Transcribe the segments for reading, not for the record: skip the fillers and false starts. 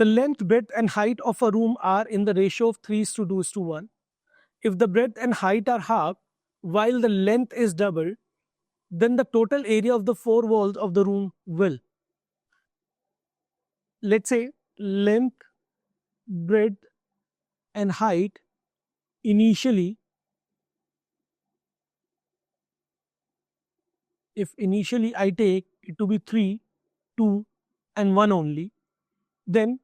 The length, breadth and height of a room are in the ratio of 3:2:1. If the breadth and height are half, while the length is double, then the total area of the four walls of the room will, let's say, length, breadth and height initially, if initially I take it to be 3, 2 and 1 only, then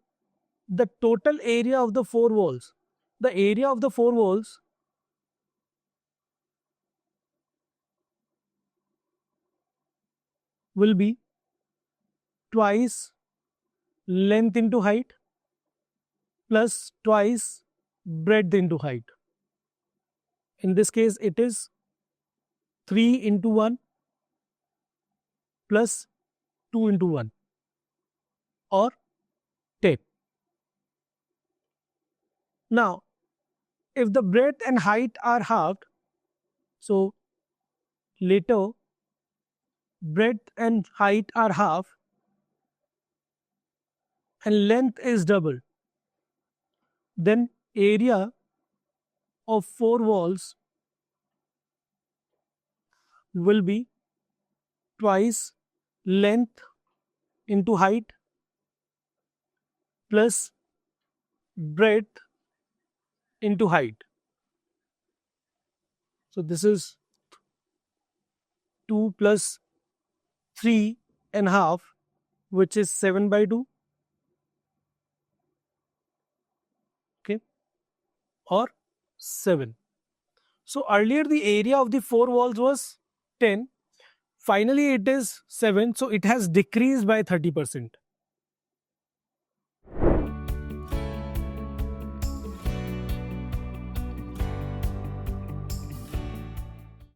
the total area of the four walls, the area of the four walls will be twice length into height plus twice breadth into height. In this case, it is 3 into 1 plus 2 into 1 or 10. Now, if the breadth and height are halved, so later breadth and height are half and length is double, then area of four walls will be twice length into height plus breadth into height. So this is 2 plus 3 and half, which is 7/2. Okay, or 7. So earlier the area of the four walls was 10. Finally it is 7. So it has decreased by 30%.